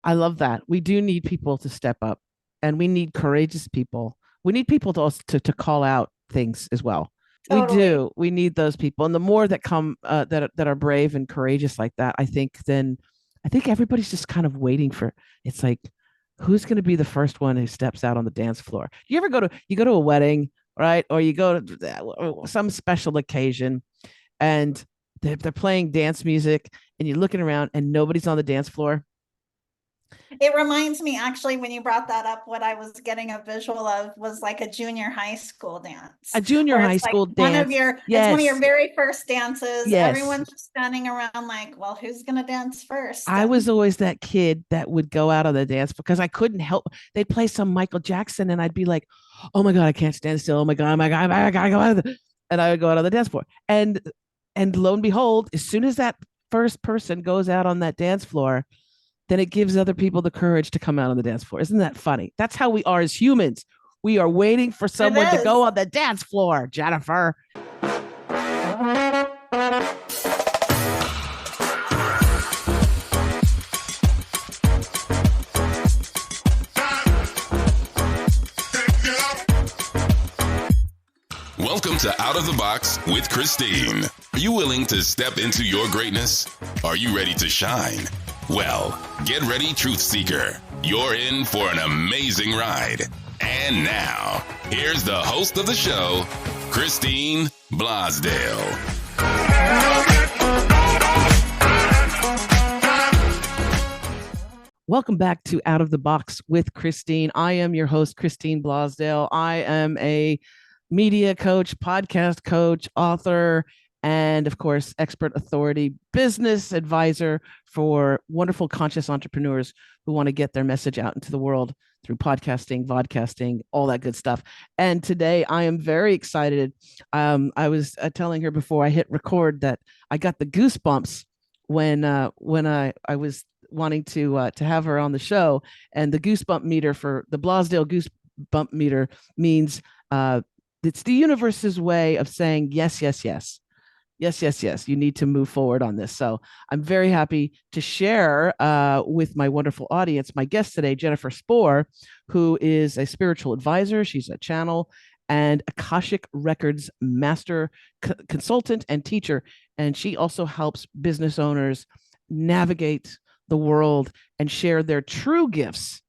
I love that. We do need people to step up, and we need courageous people. We need people to also to call out things as well. We Totally. do. We need those people, and the more that come that are brave and courageous like that, I think everybody's just kind of waiting for. It's like, who's going to be the first one who steps out on the dance floor? You ever go to a wedding, right, or you go to some special occasion, and they're playing dance music, and you're looking around, and nobody's on the dance floor. It reminds me actually when you brought that up, what I was getting a visual of was like a junior high school A dance junior where high it's like school dance. it's one of your Yes, very first dances. yes. Everyone's just standing around like, well, who's gonna dance first? I was And always that kid that would go out on the dance because I couldn't help. They'd play some Michael Jackson, and I'd be like, "Oh my god, I can't stand still! Oh my god, I gotta go out!" And I would go out on the dance floor, and lo and behold, as soon as that first person goes out on that dance floor, then it gives other people the courage to come out on the dance floor. Isn't that funny? That's how we are as humans. We are waiting for it someone to go is. on the dance floor, Jennifer. Welcome to Out of the Box with Christine. Are you willing to step into your greatness? Are you ready to shine? Well, get ready, Truth Seeker. You're in for an amazing ride. And now, here's the host of the show, Christine Blosdale. Welcome back to Out of the Box with Christine. I am your host, Christine Blosdale. I am a media coach, podcast coach, author, and of course, expert authority, business advisor for wonderful conscious entrepreneurs who want to get their message out into the world through podcasting, vodcasting, all that good stuff. And today I am very excited. I was telling her before I hit record that I got the goosebumps when I was wanting to have her on the show, and the goosebump meter for the Blosdale goosebump meter means it's the universe's way of saying yes, yes, yes. Yes, yes, yes. You need to move forward on this. So I'm very happy to share with my wonderful audience my guest today, Jennifer Spor, who is a spiritual advisor. She's a channel and Akashic Records master consultant and teacher. And she also helps business owners navigate the world and share their true gifts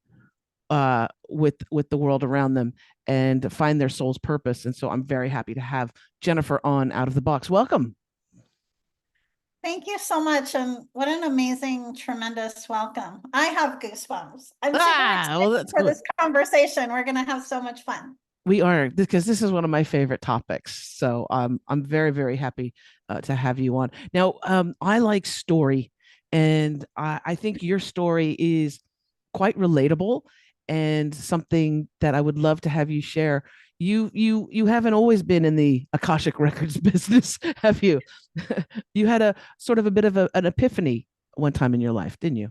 with the world around them and find their soul's purpose. And so I'm very happy to have Jennifer on Out of the Box. Welcome. Thank you so much. And what an amazing, tremendous welcome. I have goosebumps. I'm super Well, excited that's for good. this conversation. We're going to have so much fun. We are, because this is one of my favorite topics. So I'm very, very happy to have you on. Now, I like story, and I think your story is quite relatable and something that I would love to have you share. You haven't always been in the Akashic Records business, have you? You had a sort of a bit of an epiphany one time in your life, didn't you?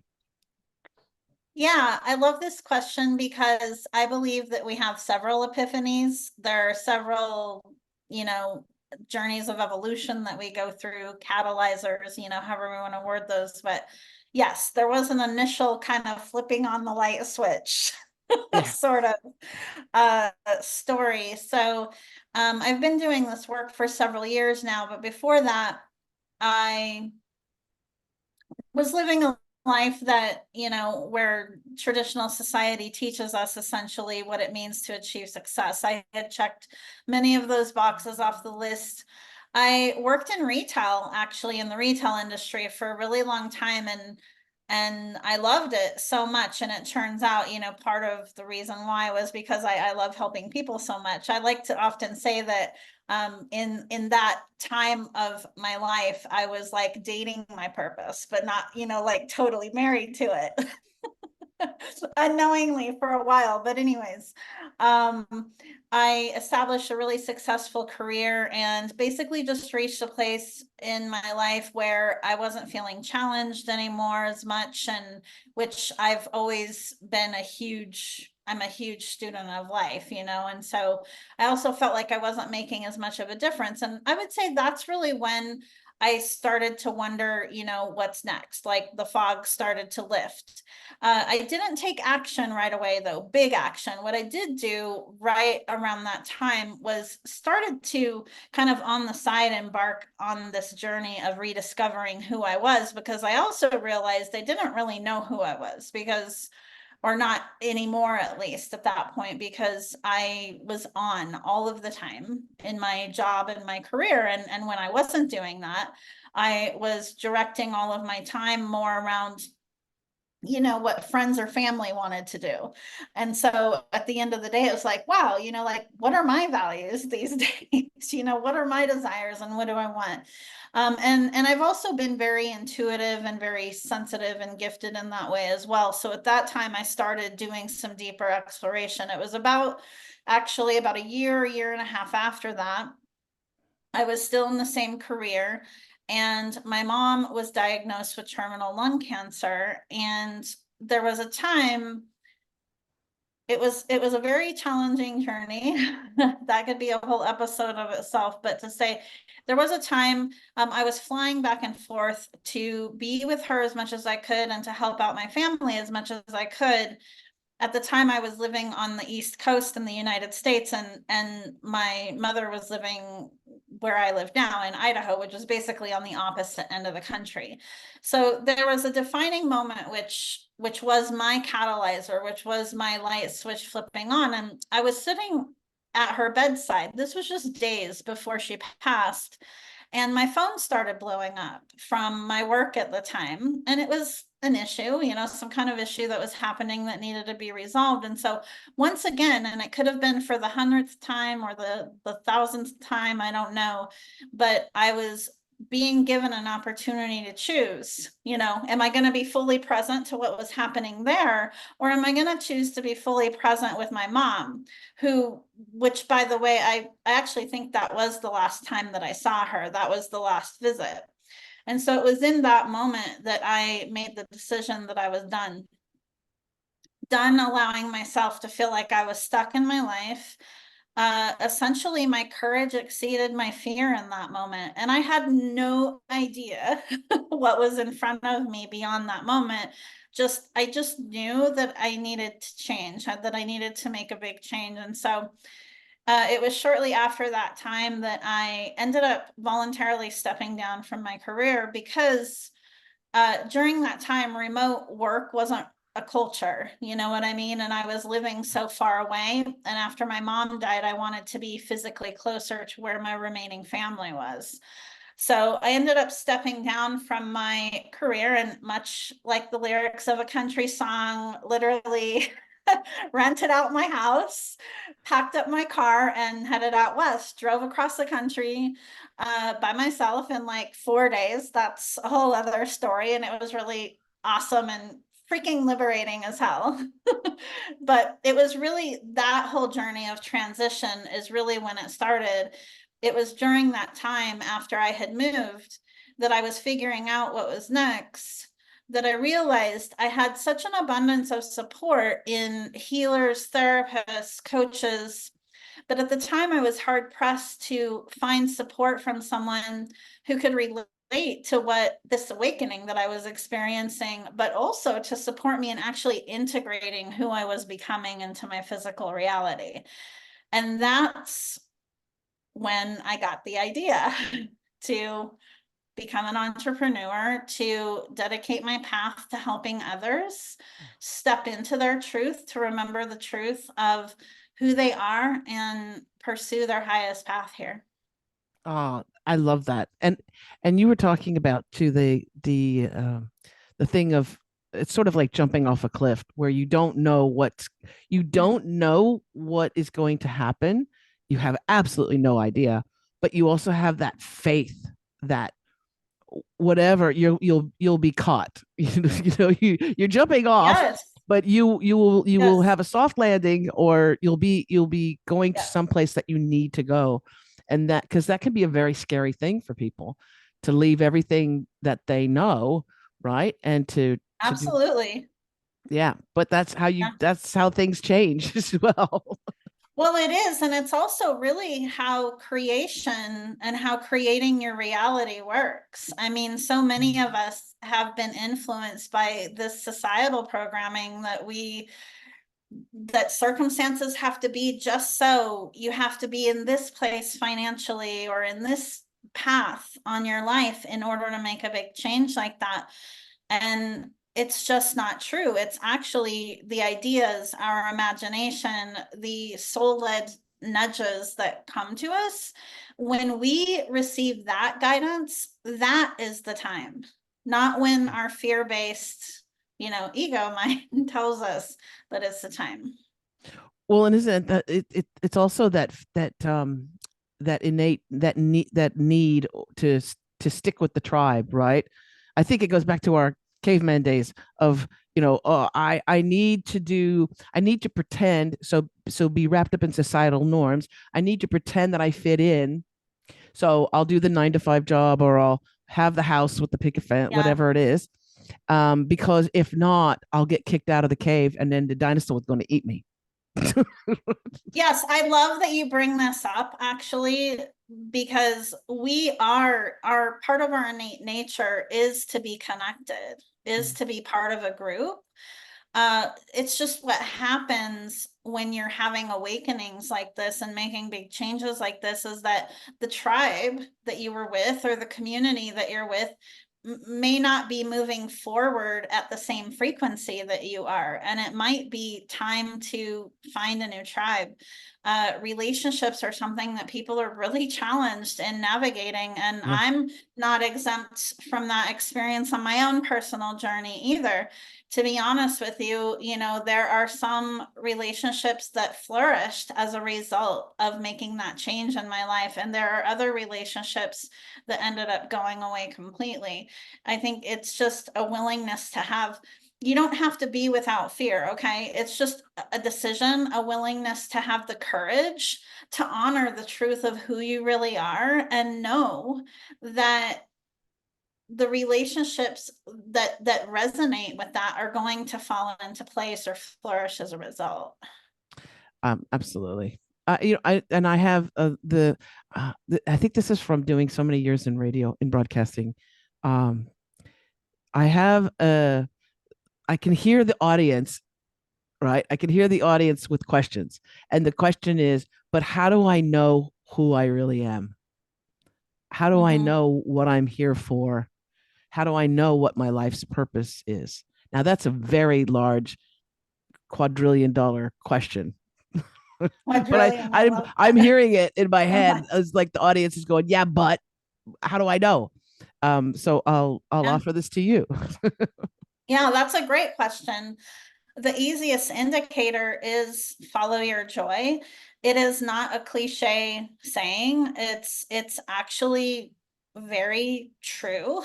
Yeah, I love this question because I believe that we have several epiphanies. There are several, you know, journeys of evolution that we go through, catalyzers, however we want to word those. But yes, there was an initial kind of flipping on the light switch Yeah. sort of story. So I've been doing this work for several years now, but before that, I was living a life that, where traditional society teaches us essentially what it means to achieve success. I had checked many of those boxes off the list. I worked in retail, actually in the retail industry for a really long time, and I loved it so much. And it turns out, part of the reason why was because I love helping people so much. I like to often say that in that time of my life, I was like dating my purpose, but not, like totally married to it. Unknowingly for a while. But anyways, um, I established a really successful career and basically just reached a place in my life where I wasn't feeling challenged anymore as much, and which I've always been I'm a huge student of life, and so I also felt like I wasn't making as much of a difference. And I would say that's really when I started to wonder, what's next? Like the fog started to lift. I didn't take action right away, though, big action. What I did do right around that time was started to kind of on the side embark on this journey of rediscovering who I was, because I also realized I didn't really know who I was, because or not anymore, at least at that point, because I was on all of the time in my job and my career. And when I wasn't doing that, I was directing all of my time more around what friends or family wanted to do. And so at the end of the day, it was like, wow, like, what are my values these days? What are my desires and what do I want? And I've also been very intuitive and very sensitive and gifted in that way as well. So at that time, I started doing some deeper exploration. It was actually about a year and a half after that. I was still in the same career, and my mom was diagnosed with terminal lung cancer. And there was a time, it was a very challenging journey. That could be a whole episode of itself, but to say there was a time, I was flying back and forth to be with her as much as I could and to help out my family as much as I could. At the time, I was living on the East Coast in the United States, and my mother was living where I live now in Idaho, which is basically on the opposite end of the country. So there was a defining moment, which was my catalyzer, which was my light switch flipping on. And I was sitting at her bedside. This was just days before she passed. And my phone started blowing up from my work at the time. And it was an issue, some kind of issue that was happening that needed to be resolved. And so once again, and it could have been for the 100th time or the 1,000th time, I don't know, but I was being given an opportunity to choose, am I going to be fully present to what was happening there? Or am I going to choose to be fully present with my mom, which by the way, I actually think that was the last time that I saw her. That was the last visit. And so it was in that moment that I made the decision that I was done allowing myself to feel like I was stuck in my life. Essentially, my courage exceeded my fear in that moment. And I had no idea what was in front of me beyond that moment. I just knew that I needed to change, that I needed to make a big change. And so it was shortly after that time that I ended up voluntarily stepping down from my career, because during that time, remote work wasn't a culture, you know what I mean? And I was living so far away. And after my mom died, I wanted to be physically closer to where my remaining family was. So I ended up stepping down from my career, and much like the lyrics of a country song, literally rented out my house, packed up my car, and headed out west, drove across the country by myself in like 4 days. That's a whole other story. And it was really awesome and freaking liberating as hell. But it was really that whole journey of transition is really when it started. It was during that time after I had moved that I was figuring out what was next, that I realized I had such an abundance of support in healers, therapists, coaches. But at the time, I was hard pressed to find support from someone who could relate to what this awakening that I was experiencing, but also to support me in actually integrating who I was becoming into my physical reality. And that's when I got the idea to become an entrepreneur, to dedicate my path to helping others step into their truth, to remember the truth of who they are and pursue their highest path here. Oh, I love that. And you were talking about too the thing of, it's sort of like jumping off a cliff where you don't know what is going to happen. You have absolutely no idea, but you also have that faith that whatever you'll be caught. You're jumping off, Yes. but you will Yes. have a soft landing, or you'll be going to Yes. someplace that you need to go. And that, because that can be a very scary thing for people, to leave everything that they know, right? And to Absolutely. yeah, but that's how Yeah. things change as well. Well, it is. And it's also really how creation and how creating your reality works. I mean, so many of us have been influenced by this societal programming that circumstances have to be just so. You have to be in this place financially or in this path on your life in order to make a big change like that. And it's just not true. It's actually the ideas, our imagination, the soul-led nudges that come to us. When we receive that guidance, that is the time, not when our fear-based, ego mind tells us that it's the time. Well, and isn't it that it's also that innate that need to stick with the tribe, right? I think it goes back to our caveman days of, oh, I need to pretend, so be wrapped up in societal norms. I need to pretend that I fit in, so I'll do the 9 to 5 job, or I'll have the house with the picket fence, Yeah. whatever it is, because if not, I'll get kicked out of the cave, and then the dinosaur was going to eat me. Yes, I love that you bring this up, actually, because our part of our innate nature is to be connected, is to be part of a group. It's just what happens when you're having awakenings like this and making big changes like this, is that the tribe that you were with or the community that you're with may not be moving forward at the same frequency that you are, and it might be time to find a new tribe. Relationships are something that people are really challenged in navigating, and Yeah. I'm not exempt from that experience on my own personal journey either. To be honest with you, there are some relationships that flourished as a result of making that change in my life, and there are other relationships that ended up going away completely. I think it's just a willingness to have. You don't have to be without fear, okay? It's just a decision, a willingness to have the courage to honor the truth of who you really are, and know that the relationships that resonate with that are going to fall into place or flourish as a result. Absolutely. I have I think this is from doing so many years in radio, in broadcasting. Um, I have I can hear the audience, right? I can hear the audience with questions, and the question is, but how do I know who I really am? How do I know what I'm here for? How do I know what my life's purpose is? Now, that's a very large quadrillion-dollar question. But I'm hearing it in my head as like the audience is going, yeah, but how do I know? So I'll offer this to you. Yeah, that's a great question. The easiest indicator is follow your joy. It is not a cliche saying. It's actually very true.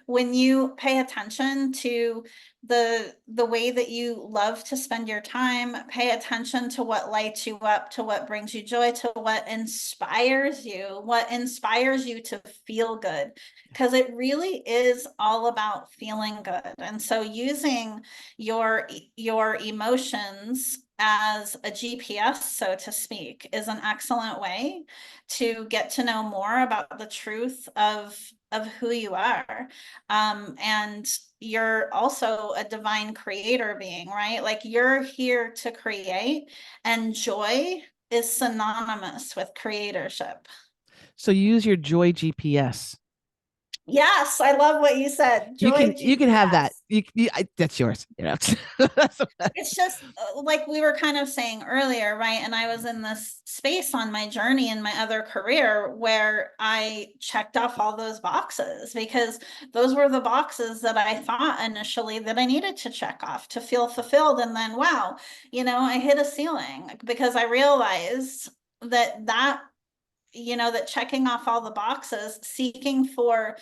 When you pay attention to the way that you love to spend your time, pay attention to what lights you up, to what brings you joy, to what inspires you to feel good, because it really is all about feeling good. And so using your emotions as a GPS, so to speak, is an excellent way to get to know more about the truth of who you are. And you're also a divine creator being, right? Like, you're here to create, and joy is synonymous with creatorship. So use your joy GPS. Yes, I love what you said. Joy You can have that. GPS. That's yours. It's just like we were kind of saying earlier, right? And I was in this space on my journey in my other career where I checked off all those boxes, because those were the boxes that I thought initially that I needed to check off to feel fulfilled. And then, wow, I hit a ceiling, because I realized that checking off all the boxes, seeking for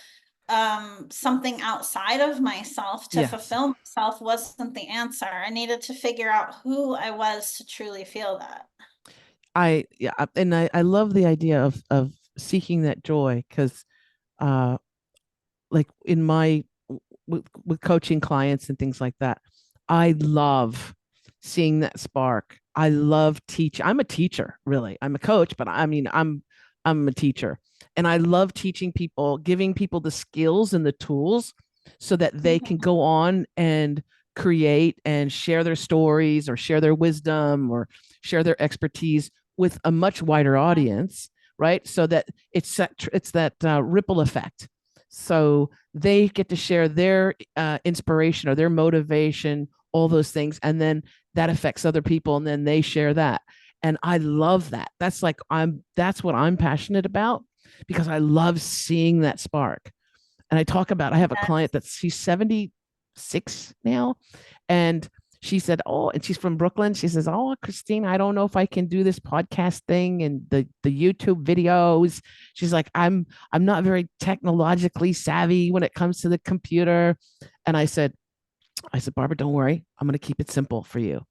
something outside of myself to fulfill myself, wasn't the answer. I needed to figure out who I was to truly feel that. I love the idea of seeking that joy, because like in my with coaching clients and things like that, I love seeing that spark I love teaching. I'm a teacher, really. I'm a coach, but I mean, I'm a teacher, and I love teaching people, giving people the skills and the tools so that they can Mhm. go on and create and share their stories or share their wisdom or share their expertise with a much wider audience, right? So that it's that ripple effect. So they get to share their inspiration or their motivation, all those things, and then that affects other people, and then they share that. And I love that. That's what I'm passionate about, because I love seeing that spark. And I have a client that's she's 76 now, and she said, oh, and she's from Brooklyn. She says, oh, Christine, I don't know if I can do this podcast thing and the YouTube videos. She's like, I'm not very technologically savvy when it comes to the computer. And I said, Barbara, don't worry. I'm going to keep it simple for you,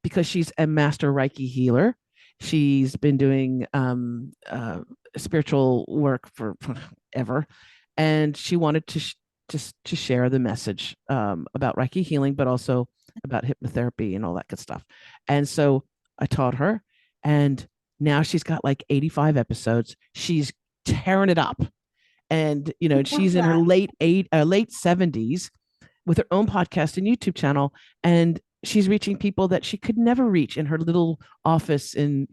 because she's a master Reiki healer. She's been doing spiritual work for ever, and she wanted just to share the message about Reiki healing, but also about hypnotherapy and all that good stuff. And so I taught her, and now she's got like 85 episodes. She's tearing it up, and Love she's in her that. late 70s with her own podcast and YouTube channel, and she's reaching people that she could never reach in her little office in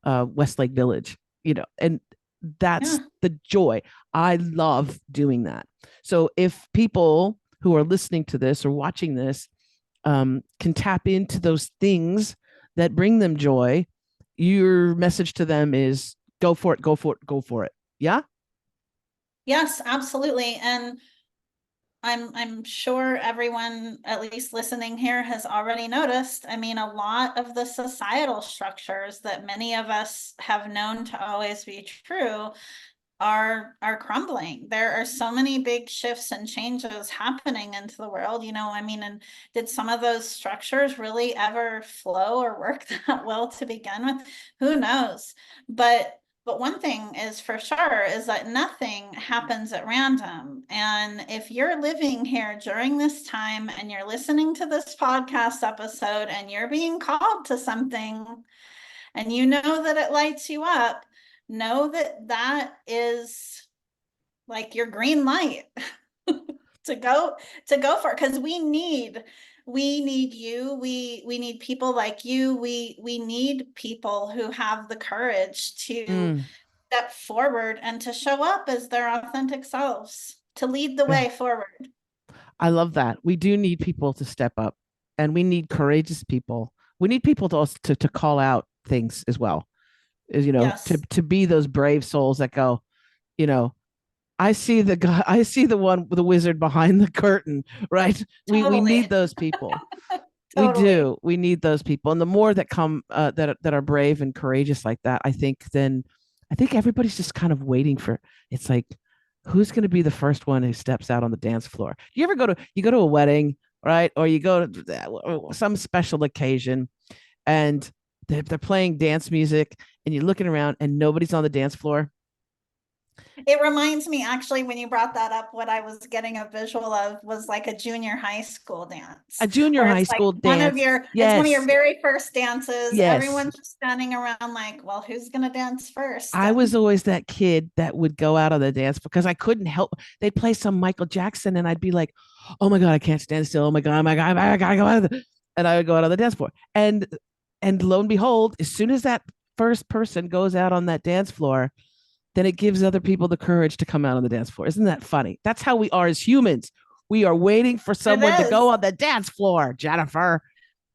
Westlake Village. And that's Yeah. the joy. I love doing that. So if people who are listening to this or watching this can tap into those things that bring them joy, your message to them is go for it, go for it, go for it. Yeah. Yes, absolutely. And I'm sure everyone, at least listening here, has already noticed. I mean, a lot of the societal structures that many of us have known to always be true are crumbling. There are so many big shifts and changes happening into the world, I mean, and did some of those structures really ever flow or work that well to begin with? Who knows? But one thing is for sure is that nothing happens at random. And if you're living here during this time and you're listening to this podcast episode and you're being called to something and you know that it lights you up, know that that is like your green light to go for it, because we need you, we need people like you, we need people who have the courage to Mm, step forward and to show up as their authentic selves, to lead the yeah. way forward. I love that. We do need people to step up, and we need courageous people. We need people to also to call out things as well. Yes, To be those brave souls that go, you know, I see the guy, I see the wizard behind the curtain, right? We need totally, those people. We totally. do. We need those people, and the more that come that are brave and courageous like that, I think everybody's just kind of waiting for. It's like, who's going to be the first one who steps out on the dance floor? You go to a wedding, right, or you go to some special occasion, and they're playing dance music, and you're looking around, and nobody's on the dance floor. It reminds me, actually, when you brought that up, what I was getting a visual of was like a junior high school A dance, junior where high it's like school dance. it's one of your Yes, very first dances. yes. Everyone's just standing around like, well, who's gonna dance first? I was And always that kid that would go out on the dance because I couldn't help. They'd play some Michael Jackson, and I'd be like, "Oh my god, I can't stand still. Oh my god, I gotta go out." And I would go out on the dance floor, and lo and behold, as soon as that first person goes out on that dance floor, then it gives other people the courage to come out on the dance floor. Isn't that funny? That's how we are as humans. We are waiting for it someone to go is. on the dance floor, Jennifer.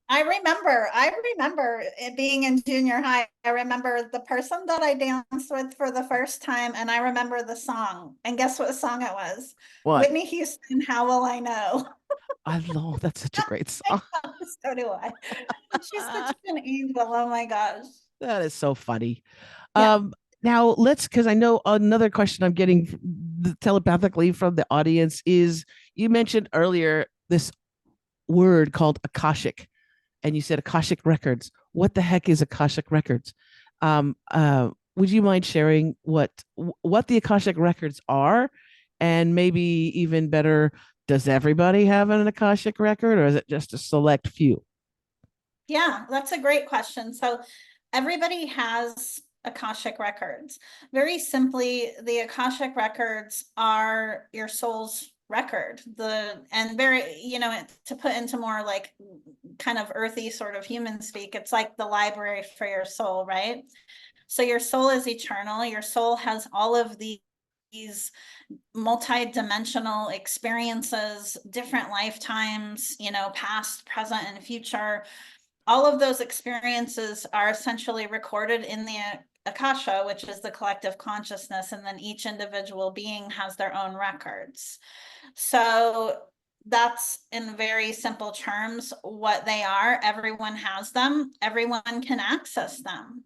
I remember it being in junior high. I remember the person that I danced with for the first time, and I remember the song. And guess what song it was? What? Whitney Houston, How Will I Know? I love that's such a great song. So do I. She's such an angel. Oh my gosh. That is so funny. Yeah. Now let's, because I know another question I'm getting telepathically from the audience is, you mentioned earlier this word called Akashic, and you said Akashic Records. What the heck is Akashic Records? Would you mind sharing what the Akashic Records are, and maybe even better, does everybody have an Akashic record, or is it just a select few? Yeah, that's a great question. So everybody has Akashic records. Very simply, the Akashic records are your soul's record. And very, to put into more like kind of earthy sort of human speak, it's like the library for your soul, right? So your soul is eternal. Your soul has all of these multi-dimensional experiences, different lifetimes, past, present, and future. All of those experiences are essentially recorded in the Akasha, which is the collective consciousness, and then each individual being has their own records. So that's, in very simple terms, what they are. Everyone has them. Everyone can access them.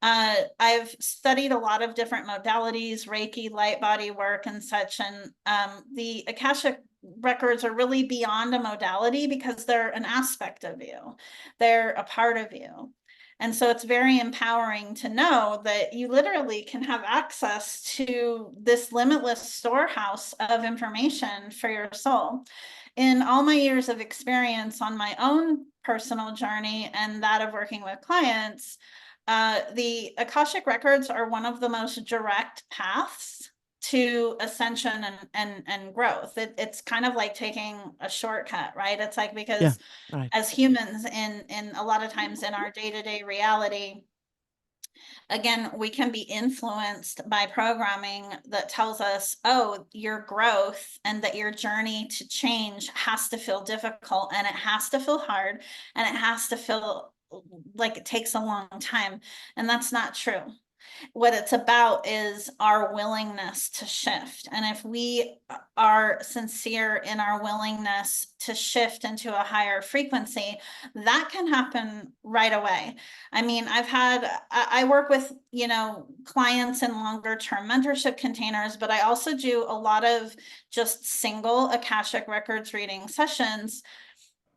I've studied a lot of different modalities, Reiki, light body work, and such. And the Akashic records are really beyond a modality because they're an aspect of you. They're a part of you. And so it's very empowering to know that you literally can have access to this limitless storehouse of information for your soul. In all my years of experience on my own personal journey and that of working with clients, the Akashic records are one of the most direct paths to ascension and growth. It's kind of like taking a shortcut, right? It's like, because right. as humans, in a lot of times in our day-to-day reality, again, we can be influenced by programming that tells us, oh, your growth and that your journey to change has to feel difficult, and it has to feel hard, and it has to feel like it takes a long time. And that's not true. What it's about is our willingness to shift. And if we are sincere in our willingness to shift into a higher frequency, that can happen right away. I mean, I work with, clients in longer term mentorship containers, but I also do a lot of just single Akashic records reading sessions.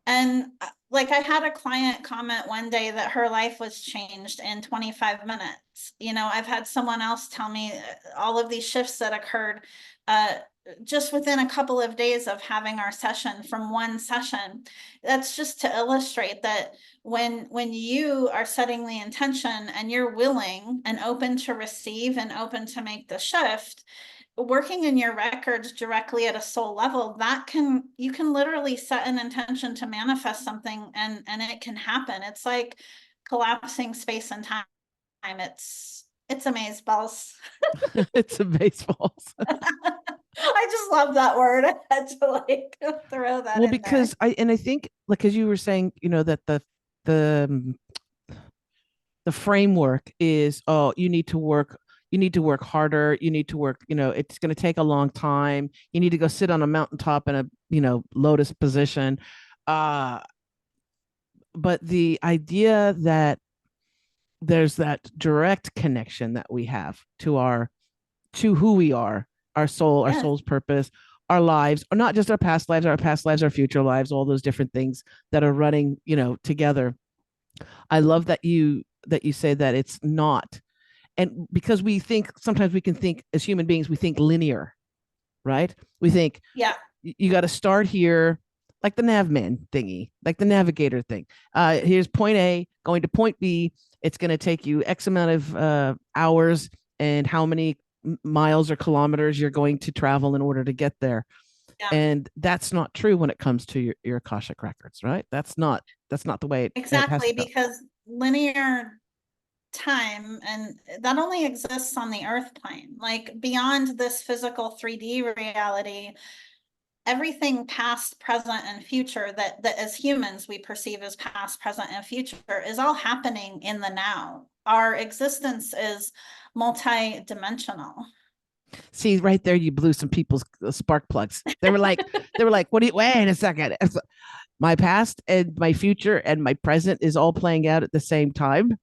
And like, I had a client comment one day that her life was changed in 25 minutes. I've had someone else tell me all of these shifts that occurred just within a couple of days of having our session, from one session. That's just to illustrate that when you are setting the intention and you're willing and open to receive and open to make the shift, working in your records directly at a soul level, you can literally set an intention to manifest something, and it can happen. It's like collapsing space and time. It's amazeballs. It's a baseballs. I just love that word. I had to like throw that Well, in there. because I think, like, as you were saying, that the the framework is, oh, you need to work harder, you need to work, it's going to take a long time, you need to go sit on a mountaintop in a, lotus position. uh but the idea that there's that direct connection that we have to who we are, our soul, our Yes. soul's purpose, our lives, or not just our past lives, our future lives, all those different things that are running, together. I love that you say that it's not. And because sometimes we can think, as human beings, we think linear, right? We think, Yeah. you got to start here, like the navman thingy, like the navigator thing. Here's point A going to point B. It's going to take you X amount of hours, and how many miles or kilometers you're going to travel in order to get there. Yeah. And that's not true when it comes to your Akashic records, right? That's not the way it has Exactly, to go. because linear time, and that only exists on the earth plane. Like, beyond this physical 3D reality, everything past, present, and future that as humans we perceive as past, present, and future is all happening in the now. Our existence is multi-dimensional. See, right there, you blew some people's spark plugs. They were like, what do you, wait a second. My past and my future and my present is all playing out at the same time.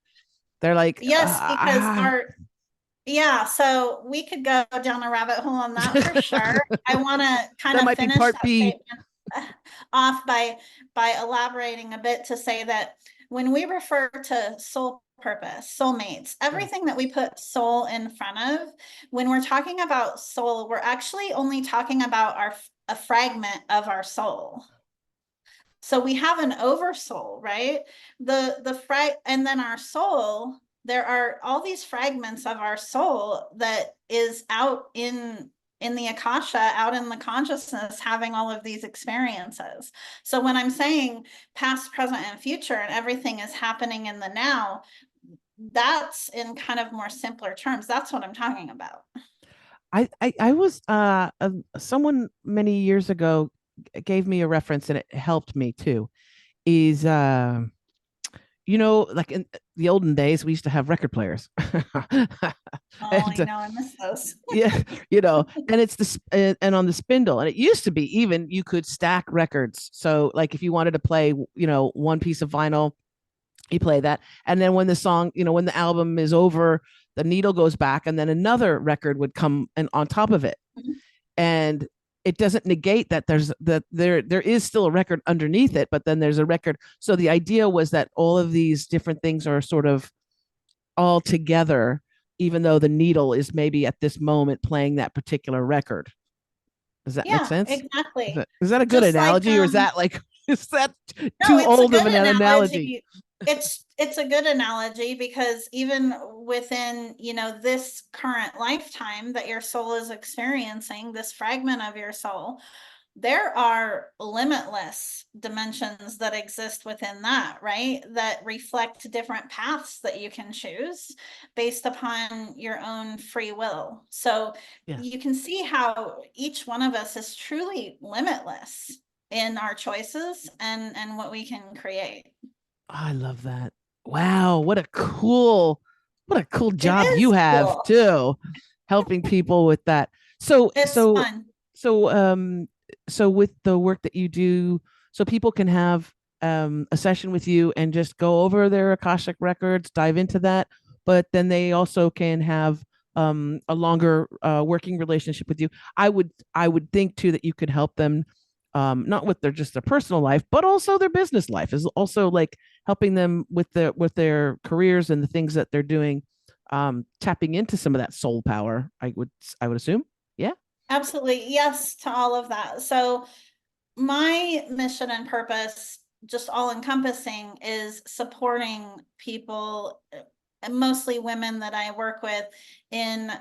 They're like, Yes, because yeah, so we could go down a rabbit hole on that for sure. I want to kind that of might be finish part that B. statement off by elaborating a bit to say that when we refer to soul purpose, soulmates, everything that we put soul in front of, when we're talking about soul, we're actually only talking about a fragment of our soul. So we have an oversoul, right? And then our soul, there are all these fragments of our soul that is out in the akasha, out in the consciousness, having all of these experiences. So when I'm saying past, present, and future, and everything is happening in the now, that's in kind of more simpler terms. That's what I'm talking about. I was someone many years ago gave me a reference and it helped me too. Is like in the olden days, we used to have record players. Oh, and I know, I miss those. yeah, and it's and on the spindle, and it used to be even you could stack records. So like if you wanted to play, one piece of vinyl, you play that, and then when the song, when the album is over, the needle goes back, and then another record would come and on top of it. Mhm. And it doesn't negate that there is still a record underneath it, but then there's a record. So the idea was that all of these different things are sort of all together, even though the needle is maybe at this moment playing that particular record. Does that make Yeah, sense? is exactly. that, is that a good Just like analogy, or is that like is that no, too it's a old of good an analogy? analogy. It's a good analogy because even within, this current lifetime that your soul is experiencing, this fragment of your soul, there are limitless dimensions that exist within that, right? That reflect different paths that you can choose based upon your own free will. So Yeah. you can see how each one of us is truly limitless in our choices and what we can create. I love that. Wow, what a cool It job you is have cool. too, helping people with that. So It's so fun. so so with the work that you do, so people can have a session with you and just go over their Akashic records, dive into that, but then they also can have a longer working relationship with you. I would think too that you could help them, not with their personal life, but also their business life, is also like helping them with their careers and the things that they're doing, tapping into some of that soul power. I would assume. Yeah. Absolutely. Yes to all of that. So my mission and purpose, just all encompassing, is supporting people, and mostly women that I work with, in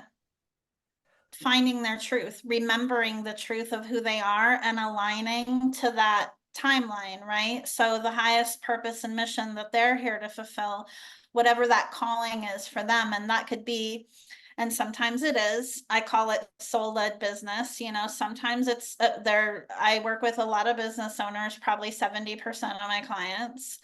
finding their truth, remembering the truth of who they are, and aligning to that timeline, right? So the highest purpose and mission that they're here to fulfill, whatever that calling is for them. And that could be, and sometimes it is, I call it soul-led business. Sometimes it's I work with a lot of business owners, probably 70% of my clients.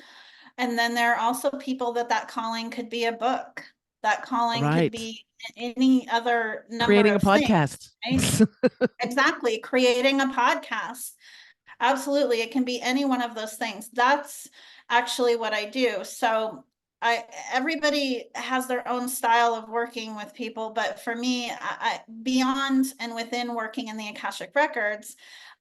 And then there are also people that calling could be a book. That calling could Right. be any other number Creating a of things, podcast. right? Exactly. Creating a podcast. Absolutely. It can be any one of those things. That's actually what I do. So everybody has their own style of working with people, but for me, beyond and within working in the Akashic Records,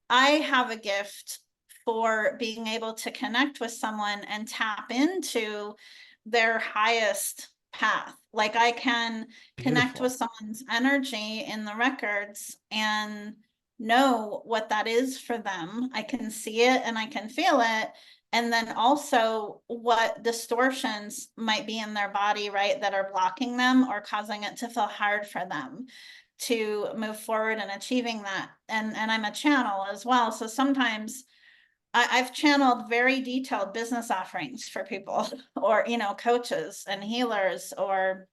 I have a gift for being able to connect with someone and tap into their highest path. Like I can connect Beautiful. with someone's energy in the records and know what that is for them. I can see it and I can feel it. And then also what distortions might be in their body, right, that are blocking them or causing it to feel hard for them to move forward and achieving that. And I'm a channel as well. So sometimes I've channeled very detailed business offerings for people or, coaches and healers, or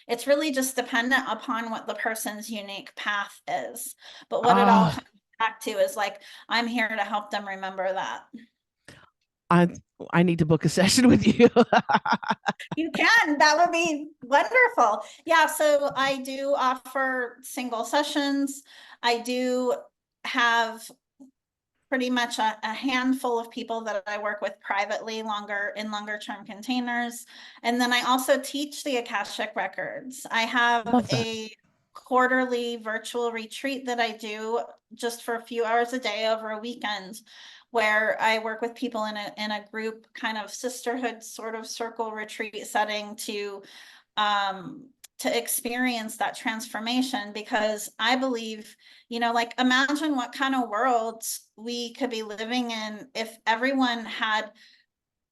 it's really just dependent upon what the person's unique path is. But what it all Ah, comes back to is like, I'm here to help them remember that. I I need to book a session with you. You can, that would be wonderful. Yeah, so I do offer single sessions. I do have pretty much a handful of people that I work with privately, longer term containers. And then I also teach the Akashic Records. I have Love that. a quarterly virtual retreat that I do just for a few hours a day over a weekend, where I work with people in a group kind of sisterhood sort of circle retreat setting to to experience that transformation, because I believe, like, imagine what kind of worlds we could be living in if everyone had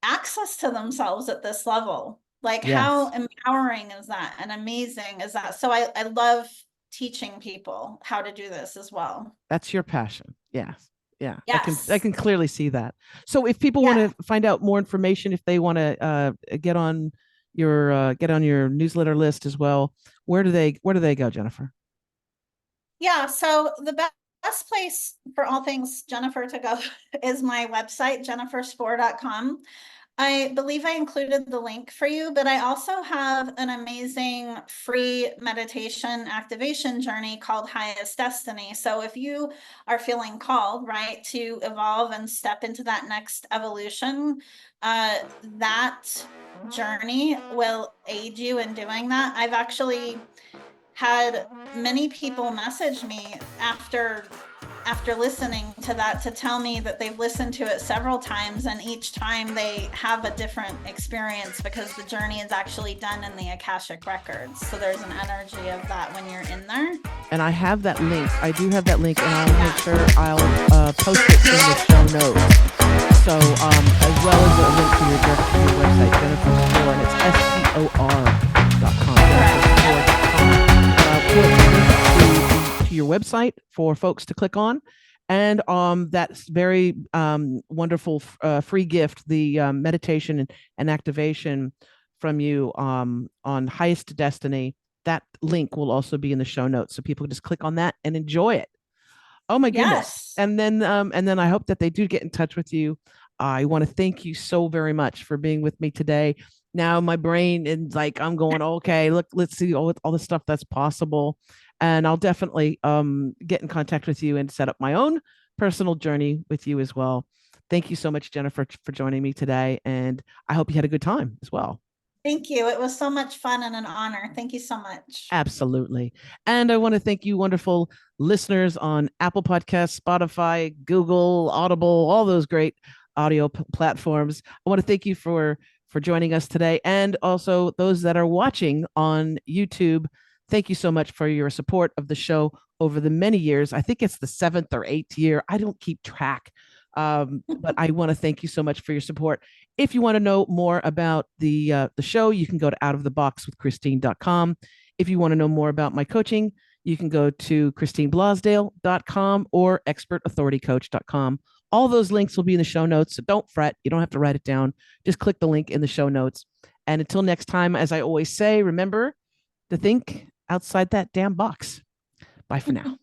access to themselves at this level. Like, how empowering is that and amazing is that? So I love teaching people how to do this as well. That's your passion. Yes. Yeah. Yes. I can clearly see that. So if people want to find out more information, if they want to get on your newsletter list as well, where do they go, Jennifer? Yeah. So the best place for all things Jennifer to go is my website, jenniferspor.com. I believe I included the link for you, but I also have an amazing free meditation activation journey called Highest Destiny. So if you are feeling called, right, to evolve and step into that next evolution, that journey will aid you in doing that. I've actually had many people message me after listening to that to tell me that they've listened to it several times, and each time they have a different experience because the journey is actually done in the Akashic Records. So there's an energy of that when you're in there. And I have that link. I do have that link, and I'll make sure I'll post it in the show notes. So as well as a link to your website, Jennifer Spor, and it's SPOR.com. Put to your website for folks to click on, and that's very wonderful free gift, the meditation and activation from you on Highest Destiny. That link will also be in the show notes, so people can just click on that and enjoy it. Oh my goodness. And then I hope that they do get in touch with you. I want to thank you so very much for being with me today. Now my brain is like, I'm going, okay, look, let's see all the stuff that's possible. And I'll definitely get in contact with you and set up my own personal journey with you as well. Thank you so much, Jennifer, for joining me today. And I hope you had a good time as well. Thank you. It was so much fun and an honor. Thank you so much. Absolutely. And I want to thank you, wonderful listeners on Apple Podcasts, Spotify, Google, Audible, all those great audio platforms. I want to thank you for joining us today. And also those that are watching on YouTube, thank you so much for your support of the show over the many years. I think it's the 7th or 8th year. I don't keep track. But I want to thank you so much for your support. If you want to know more about the show, you can go to outoftheboxwithchristine.com. If you want to know more about my coaching, you can go to christineblasdale.com or expertauthoritycoach.com. All those links will be in the show notes, so don't fret. You don't have to write it down. Just click the link in the show notes. And until next time, as I always say, remember to think outside that damn box. Bye for now.